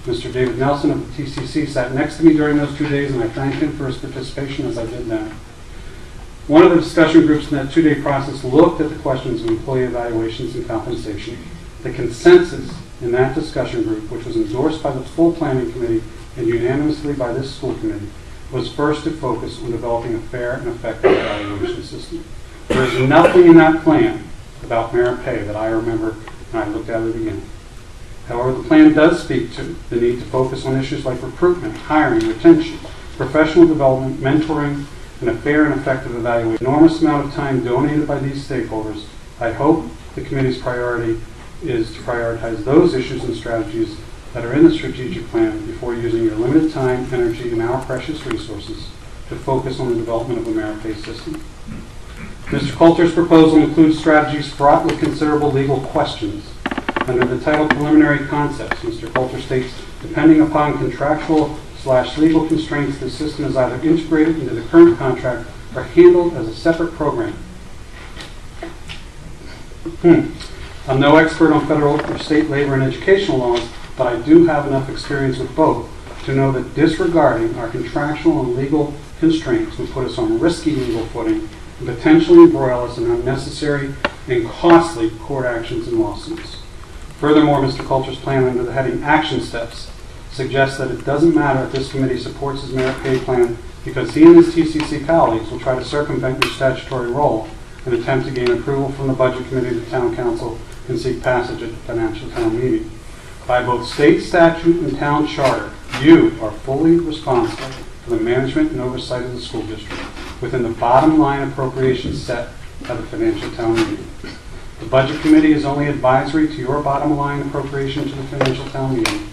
Mr. David Nelson of the TCC sat next to me during those 2 days, and I thanked him for his participation as I did then. One of the discussion groups in that 2-day process looked at the questions of employee evaluations and compensation. The consensus in that discussion group, which was endorsed by the full planning committee and unanimously by this school committee, was first to focus on developing a fair and effective evaluation system. There is nothing in that plan about merit pay that I remember when I looked at it again. However, the plan does speak to the need to focus on issues like recruitment, hiring, retention, professional development, mentoring, and a fair and effective evaluation. Enormous amount of time donated by these stakeholders. I hope the committee's priority is to prioritize those issues and strategies that are in the strategic plan before using your limited time, energy, and our precious resources to focus on the development of a merit-based system. Mr. Coulter's proposal includes strategies fraught with considerable legal questions. Under the title Preliminary Concepts, Mr. Coulter states, depending upon contractual/legal constraints, the system is either integrated into the current contract or handled as a separate program. I'm no expert on federal or state labor and educational laws, but I do have enough experience with both to know that disregarding our contractual and legal constraints would put us on risky legal footing and potentially embroil us in unnecessary and costly court actions and lawsuits. Furthermore, Mr. Coulter's plan under the heading Action Steps suggests that it doesn't matter if this committee supports his merit pay plan because he and his TCC colleagues will try to circumvent your statutory role and attempt to gain approval from the Budget Committee of the Town Council and seek passage at the Financial Town Meeting. By both state statute and town charter, you are fully responsible for the management and oversight of the school district within the bottom line appropriations set by the Financial Town Meeting. The Budget Committee is only advisory to your bottom line appropriation to the Financial Town Meeting,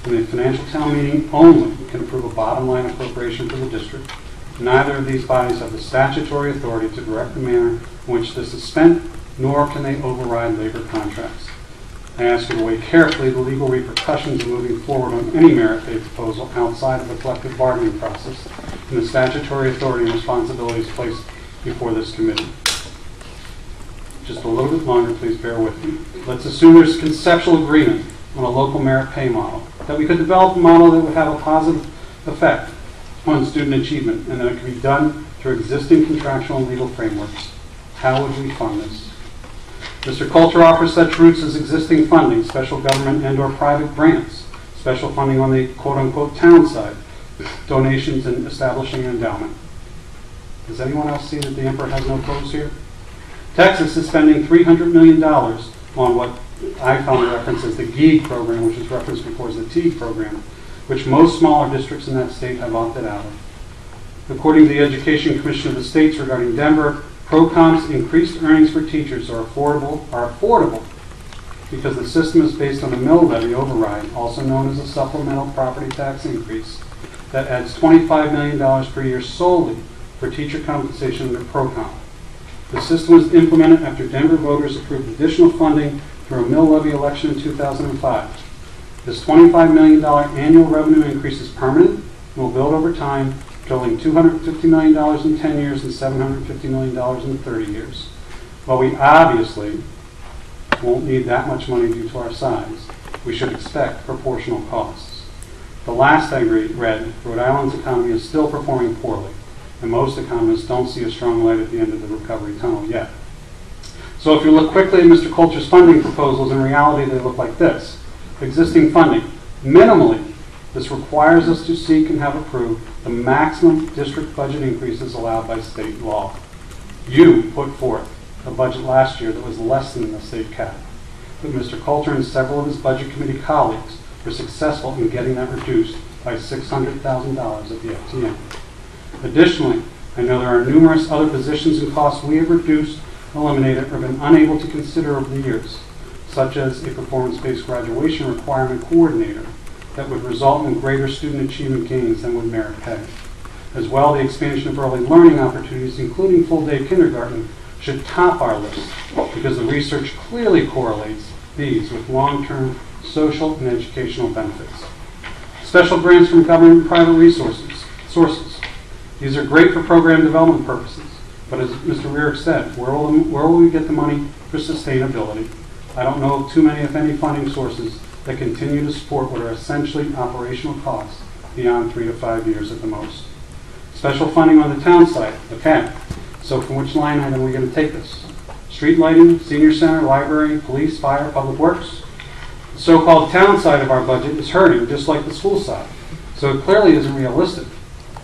and the Financial Town Meeting only can approve a bottom line appropriation for the district. Neither of these bodies have the statutory authority to direct the manner in which this is spent, nor can they override labor contracts. I ask you to weigh carefully the legal repercussions of moving forward on any merit pay proposal outside of the collective bargaining process and the statutory authority and responsibilities placed before this committee. Just a little bit longer, please bear with me. Let's assume there's conceptual agreement on a local merit pay model, that we could develop a model that would have a positive effect on student achievement, and that it could be done through existing contractual and legal frameworks. How would we fund this? Mr. Coulter offers such routes as existing funding, special government and or private grants, special funding on the quote-unquote town side, donations, and establishing an endowment. Does anyone else see that the emperor has no clothes here? Texas is spending $300 million on what I found referenced as the GEAG program, which is referenced before as the TEAG program, which most smaller districts in that state have opted out of. According to the Education Commission of the States regarding Denver, ProComp's increased earnings for teachers are affordable because the system is based on a mill levy override, also known as a supplemental property tax increase, that adds $25 million per year solely for teacher compensation under ProComp. The system was implemented after Denver voters approved additional funding through a mill levy election in 2005. This $25 million annual revenue increase is permanent and will build over time, totaling $250 million in 10 years and $750 million in 30 years. While we obviously won't need that much money due to our size, we should expect proportional costs. The last I read, Rhode Island's economy is still performing poorly, and most economists don't see a strong light at the end of the recovery tunnel yet. So if you look quickly at Mr. Coulter's funding proposals, in reality they look like this. Existing funding, minimally, this requires us to seek and have approved the maximum district budget increases allowed by state law. You put forth a budget last year that was less than the state cap, but Mr. Coulter and several of his budget committee colleagues were successful in getting that reduced by $600,000 at the FTM. Additionally, I know there are numerous other positions and costs we have reduced, eliminated, or been unable to consider over the years, such as a performance-based graduation requirement coordinator that would result in greater student achievement gains than would merit pay. As well, the expansion of early learning opportunities, including full-day kindergarten, should top our list because the research clearly correlates these with long-term social and educational benefits. Special grants from government and private sources. These are great for program development purposes, but as Mr. Rearick said, where will we get the money for sustainability? I don't know of too many, if any, funding sources that continue to support what are essentially operational costs beyond 3 to 5 years at the most. Special funding on the town side. Okay, so from which line item are we going to take this? Street lighting, senior center, library, police, fire, public works? The so-called town side of our budget is hurting, just like the school side. So it clearly isn't realistic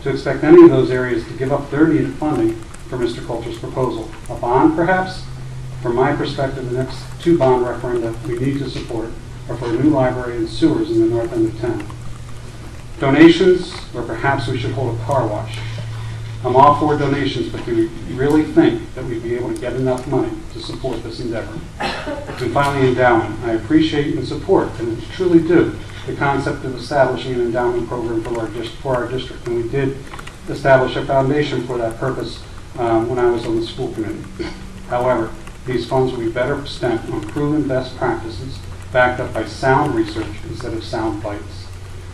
to expect any of those areas to give up their needed funding for Mr. Coulter's proposal. A bond, perhaps? From my perspective, the next 2 bond referenda we need to support are for a new library and sewers in the north end of town. Donations, or perhaps we should hold a car wash. I'm all for donations, but do we really think that we'd be able to get enough money to support this endeavor? And finally, endowment. I appreciate and support, and truly do, the concept of establishing an endowment program for our district. And we did establish a foundation for that purpose when I was on the school committee. However, these funds will be better spent on proven best practices backed up by sound research instead of sound bites.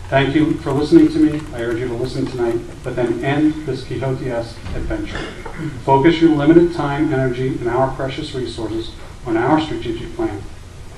Thank you for listening to me. I urge you to listen tonight, but then end this Quixote-esque adventure. Focus your limited time, energy, and our precious resources on our strategic plan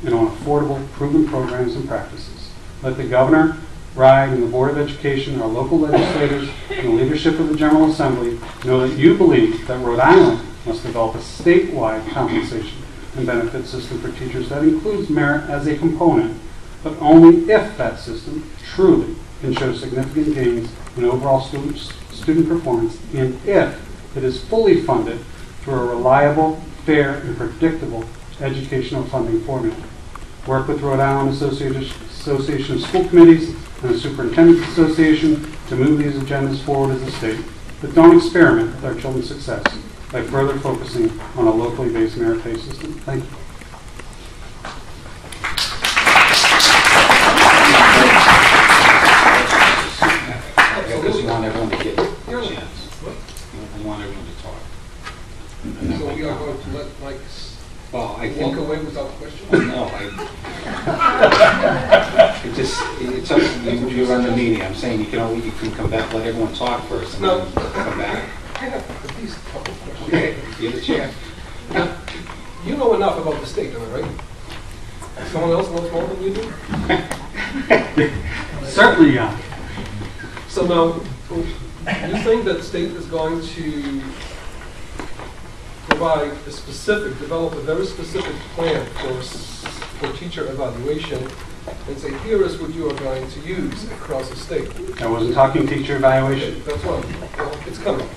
and on affordable, proven programs and practices. Let the governor, RIDE, and the Board of Education, our local legislators, and the leadership of the General Assembly know that you believe that Rhode Island must develop a statewide compensation and benefit system for teachers that includes merit as a component, but only if that system truly can show significant gains in overall student performance and if it is fully funded through a reliable, fair, and predictable educational funding formula. Work with Rhode Island Association of School Committees and the Superintendent's Association to move these agendas forward as a state, but don't experiment with our children's success by further focusing on a locally based merit pay system. Thank you. I want everyone to get a chance. I want everyone to talk. So we are going to let Mike walk away without question? No, it's up to you. You run the meeting. I'm saying you can come back, let everyone talk first, and then come back. I have at least a couple of questions. Okay, give it a chance. Now, you know enough about the state, am I right? Someone else knows more than you do? Certainly, yeah. So now, you think that the state is going to provide develop a very specific plan for teacher evaluation and say, here is what you are going to use across the state? I wasn't talking teacher evaluation. Okay, that's one. Well, it's coming.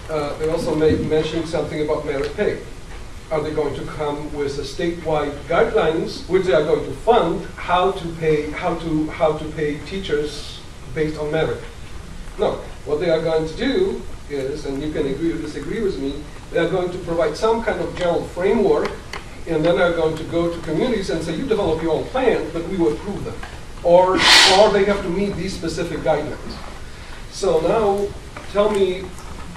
They also mentioned something about merit pay. Are they going to come with a statewide guidelines, which they are going to fund, how to pay teachers based on merit? No. What they are going to do is, and you can agree or disagree with me, they are going to provide some kind of general framework, and then they're going to go to communities and say, you develop your own plan, but we will approve them. Or they have to meet these specific guidelines. So now, tell me,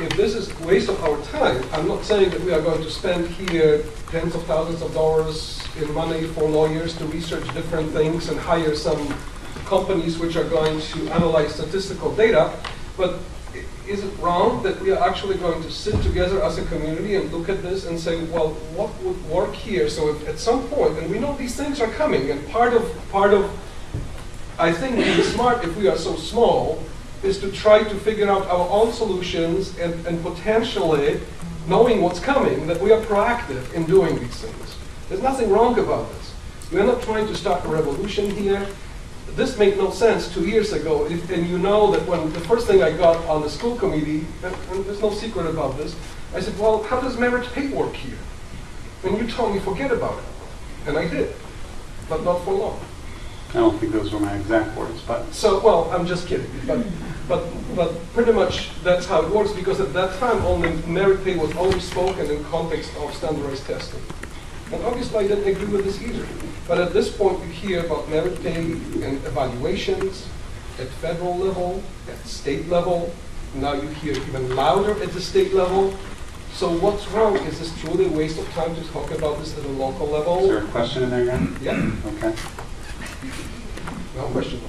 if this is a waste of our time, I'm not saying that we are going to spend here tens of thousands of dollars in money for lawyers to research different things and hire some companies which are going to analyze statistical data, but is it wrong that we are actually going to sit together as a community and look at this and say, well, what would work here? So if at some point, and we know these things are coming, and part of I think being smart, if we are so small, is to try to figure out our own solutions and potentially, knowing what's coming, that we are proactive in doing these things. There's nothing wrong about this. We're not trying to start a revolution here. This made no sense 2 years ago, and you know that when the first thing I got on the school committee, and there's no secret about this, I said, well, how does merit pay work here? And you told me, forget about it. And I did, but not for long. I don't think those were my exact words, but... So, well, I'm just kidding, but pretty much that's how it works, because at that time only merit pay was always spoken in context of standardized testing. And obviously I didn't agree with this either. But at this point you hear about merit pay and evaluations at federal level, at state level. Now you hear even louder at the state level. So what's wrong? Is this truly a waste of time to talk about this at a local level? Is there a question in there, Jan? Yeah. Okay. No question.